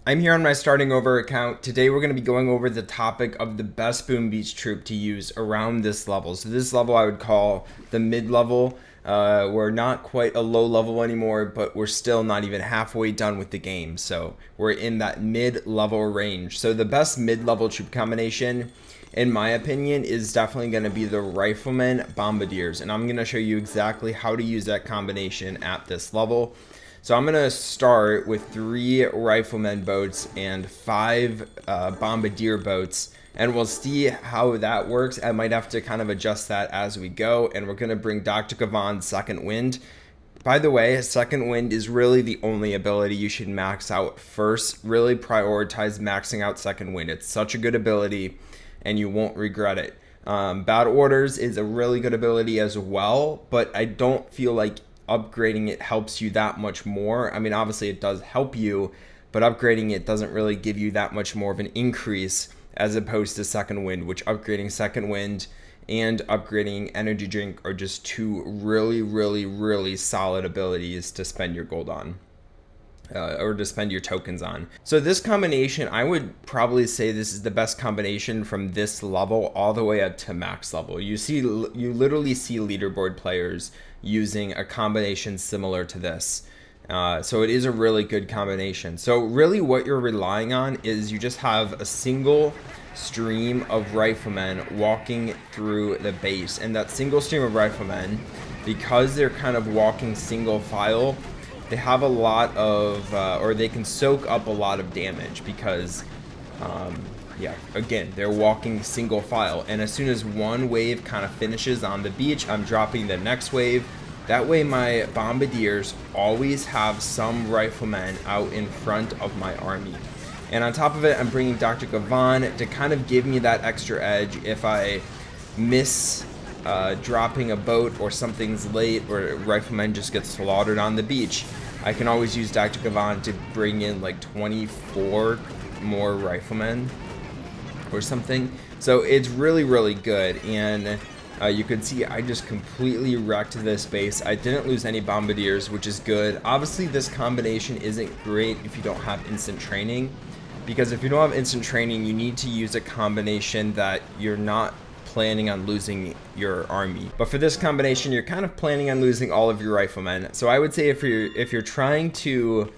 I'm here on my starting over account. Today we're going to be going over the topic of the best boom beach troop to use around this level. So this level I would call the mid-level. We're not quite a low level anymore, but we're still not even halfway done with the game. So we're in that mid-level range. So the best mid-level troop combination, in my opinion, is definitely going to be the Rifleman Bombardiers. And I'm going to show you exactly how to use that combination at this level. So I'm going to start with 3 Rifleman boats and 5 Bombardier boats, and we'll see how that works. I might have to kind of adjust that as we go, and we're going to bring Dr. Gavan's Second Wind. By the way, Second Wind is really the only ability you should max out first. Really prioritize maxing out Second Wind. It's such a good ability, and you won't regret it. Bad Orders is a really good ability as well, but I don't feel like upgrading it helps you that much more. I mean, obviously it does help you, but upgrading it doesn't really give you that much more of an increase as opposed to Second Wind, which upgrading Second Wind and upgrading Energy Drink are just 2 really solid abilities to spend your gold on. Or to spend your tokens on. So this combination, I would probably say this is the best combination from this level all the way up to max level. You literally see leaderboard players using a combination similar to this. So it is a really good combination. So really what you're relying on is you just have a single stream of riflemen walking through the base. And that single stream of riflemen, because they're kind of walking single file, they have a lot of, or they can soak up a lot of damage because, again, they're walking single file. And as soon as one wave kind of finishes on the beach, I'm dropping the next wave. That way my Bombardiers always have some riflemen out in front of my army. And on top of it, I'm bringing Dr. Gavan to kind of give me that extra edge if I miss dropping a boat or something's late or a rifleman just gets slaughtered on the beach. I can always use Dr. Gavan to bring in like 24 more riflemen or something. So it's really good. And you can see I just completely wrecked this base. I didn't lose any Bombardiers, which is good. Obviously this combination isn't great if you don't have instant training, because if you don't have instant training, you need to use a combination that you're not planning on losing your army. But for this combination, you're kind of planning on losing all of your riflemen. So I would say if you're trying to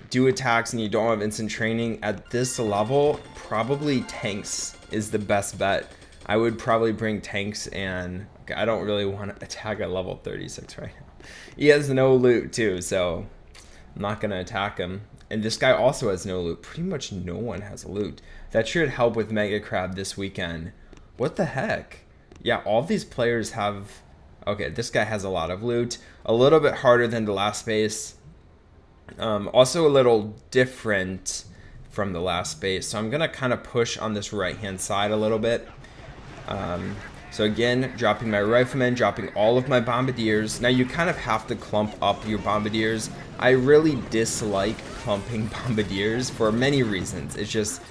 do attacks and you don't have instant training at this level, probably tanks is the best bet. I would probably bring tanks, and I don't really want to attack at level 36 right now. He has no loot too, so I'm not gonna attack him. And this guy also has no loot. Pretty much no one has loot. That should help with Mega Crab this weekend. What the heck? Yeah, all these players have... Okay, this guy has a lot of loot. A little bit harder than the last base. Also a little different from the last base. So I'm going to kind of push on this right-hand side a little bit. So again, dropping my riflemen, dropping all of my Bombardiers. Now you kind of have to clump up your Bombardiers. I really dislike clumping Bombardiers for many reasons. It's just...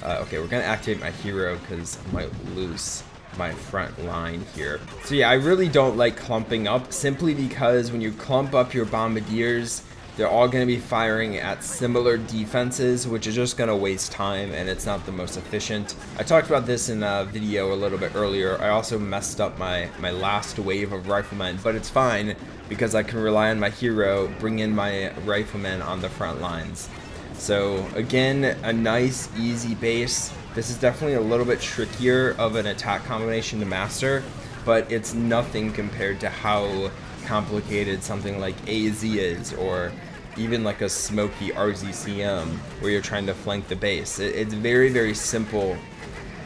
okay, we're gonna activate my hero because I might lose my front line here. So yeah, I really don't like clumping up, simply because when you clump up your Bombardiers, they're all gonna be firing at similar defenses, which is just gonna waste time, and it's not the most efficient. I talked about this in a video a little bit earlier. I also messed up my last wave of riflemen, but it's fine because I can rely on my hero, bring in my riflemen on the front lines. So again, a nice easy base. This is definitely a little bit trickier of an attack combination to master, but it's nothing compared to how complicated something like AZ is, or even like a smoky RZCM where you're trying to flank the base. It's very simple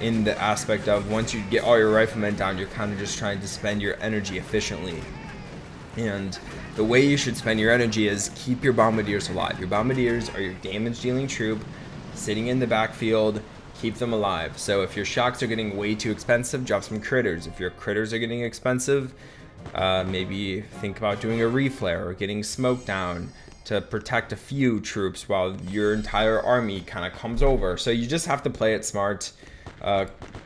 in the aspect of once you get all your riflemen down, you're kind of just trying to spend your energy efficiently. And the way you should spend your energy is keep your Bombardiers alive. Your Bombardiers are your damage dealing troop sitting in the backfield. Keep them alive. So if your shocks are getting way too expensive, drop some critters. If your critters are getting expensive, maybe think about doing a reflare or getting smoke down to protect a few troops while your entire army kind of comes over. So you just have to play it smart.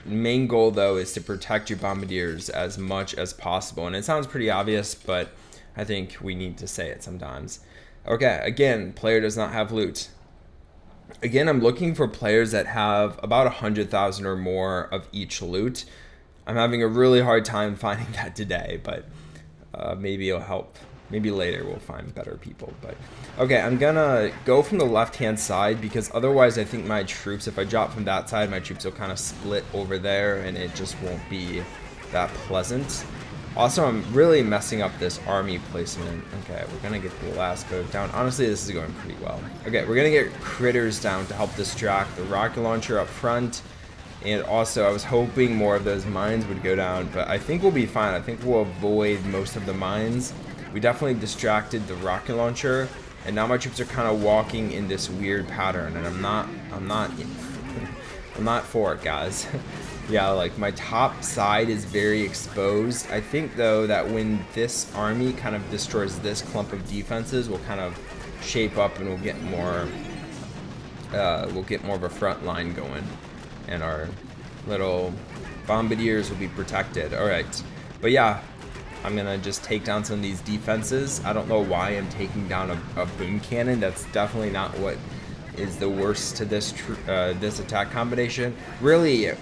Main goal though is to protect your Bombardiers as much as possible, and it sounds pretty obvious, but I think we need to say it sometimes. Okay, again, player does not have loot. Again, I'm looking for players that have about 100,000 or more of each loot. I'm having a really hard time finding that today, but maybe it'll help. Maybe later we'll find better people. But okay, I'm gonna go from the left-hand side because otherwise I think my troops, if I drop from that side, my troops will kind of split over there and it just won't be that pleasant. Also, I'm really messing up this army placement. Okay, we're gonna get the last code down. Honestly, this is going pretty well. Okay, we're gonna get critters down to help distract the rocket launcher up front. And also, I was hoping more of those mines would go down, but I think we'll be fine. I think we'll avoid most of the mines. We definitely distracted the rocket launcher, and now my troops are kind of walking in this weird pattern, and I'm not for it, guys. Yeah, like my top side is very exposed. I think though that when this army kind of destroys this clump of defenses, we'll kind of shape up and we'll get more of a front line going, and our little bombardiers will be protected. All right, but yeah, I'm gonna just take down some of these defenses. I don't know why I'm taking down a boom cannon. That's definitely not what is the worst to this this attack combination. Really,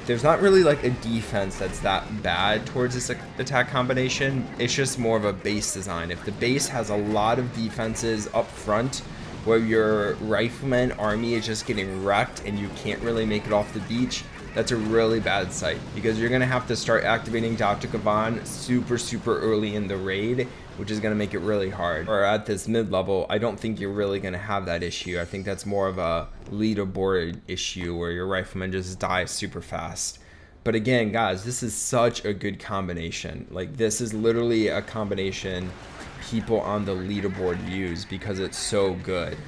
there's not really like a defense that's that bad towards this attack combination. It's just more of a base design. If the base has a lot of defenses up front where your rifleman army is just getting wrecked and you can't really make it off the beach, that's a really bad sight, because you're gonna have to start activating Dr. Kavan super early in the raid, which is gonna make it really hard. Or at this mid-level, I don't think you're really gonna have that issue. I think that's more of a leaderboard issue where your rifleman just dies super fast. But again, guys, this is such a good combination. Like, this is literally a combination people on the leaderboard use because it's so good.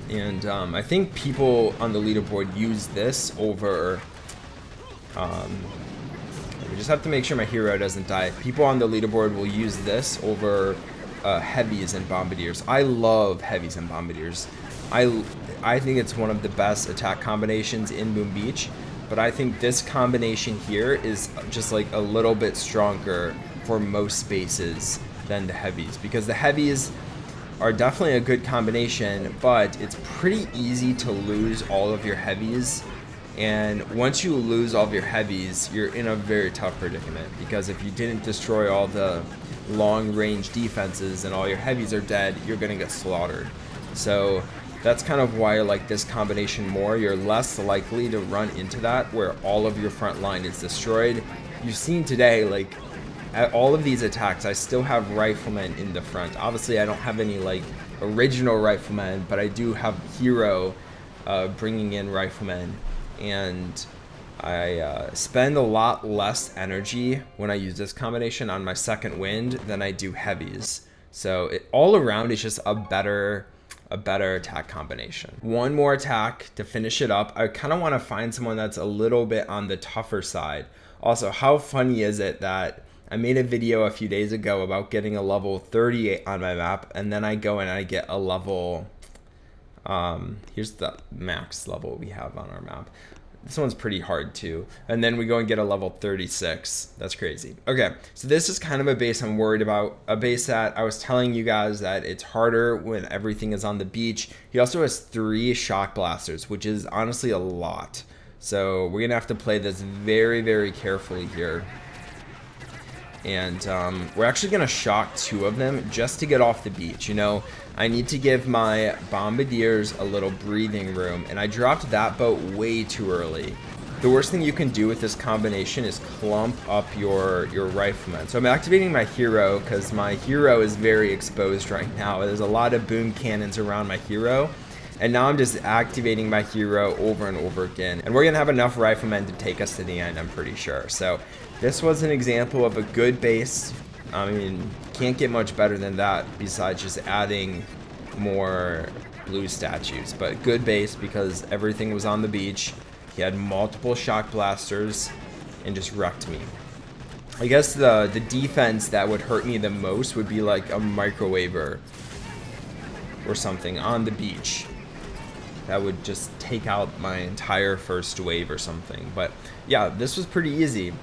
And I think people on the leaderboard use this over, we just have to make sure my hero doesn't die. People on the leaderboard will use this over heavies and bombardiers. I love heavies and bombardiers. I think it's one of the best attack combinations in Boom Beach, but I think this combination here is just like a little bit stronger for most bases than the heavies, because the heavies are definitely a good combination, but it's pretty easy to lose all of your heavies. And once you lose all of your heavies, you're in a very tough predicament, because if you didn't destroy all the long range defenses and all your heavies are dead, you're gonna get slaughtered. So that's kind of why I like this combination more. You're less likely to run into that where all of your front line is destroyed. You've seen today, like, at all of these attacks, I still have riflemen in the front. Obviously, I don't have any like original riflemen, but I do have hero bringing in riflemen, and I spend a lot less energy when I use this combination on my second wind than I do heavies. So all around, it's just a better attack combination. One more attack to finish it up. I kind of want to find someone that's a little bit on the tougher side. Also, how funny is it that I made a video a few days ago about getting a level 38 on my map, and then I go and I get a level, here's the max level we have on our map. This one's pretty hard too. And then we go and get a level 36. That's crazy. Okay, so this is kind of a base I'm worried about. A base that I was telling you guys that it's harder when everything is on the beach. He also has 3 shock blasters, which is honestly a lot. So we're gonna have to play this very carefully here. And we're actually going to shock 2 of them just to get off the beach. You know, I need to give my bombardiers a little breathing room, and I dropped that boat way too early. The worst thing you can do with this combination is clump up your riflemen. So I'm activating my hero because my hero is very exposed right now. There's a lot of boom cannons around my hero. And now I'm just activating my hero over and over again. And we're going to have enough riflemen to take us to the end, I'm pretty sure. So this was an example of a good base. I mean, can't get much better than that besides just adding more blue statues. But good base because everything was on the beach. He had multiple shock blasters and just wrecked me. I guess the defense that would hurt me the most would be like a microwaver or something on the beach. That would just take out my entire first wave or something. But yeah, this was pretty easy.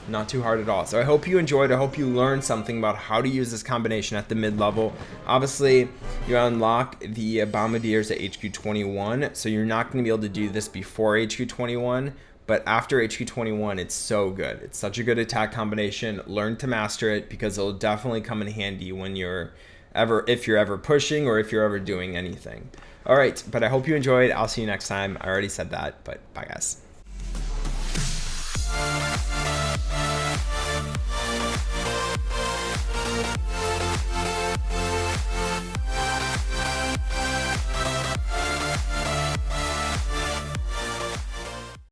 Not too hard at all. So I hope you enjoyed. I hope you learned something about how to use this combination at the mid-level. Obviously, you unlock the Bombardiers at HQ 21, so you're not going to be able to do this before HQ 21, but after HQ 21, it's so good. It's such a good attack combination. Learn to master it, because it'll definitely come in handy when if you're ever pushing or if you're ever doing anything. All right, but I hope you enjoyed. I'll see you next time. I already said that, but bye guys.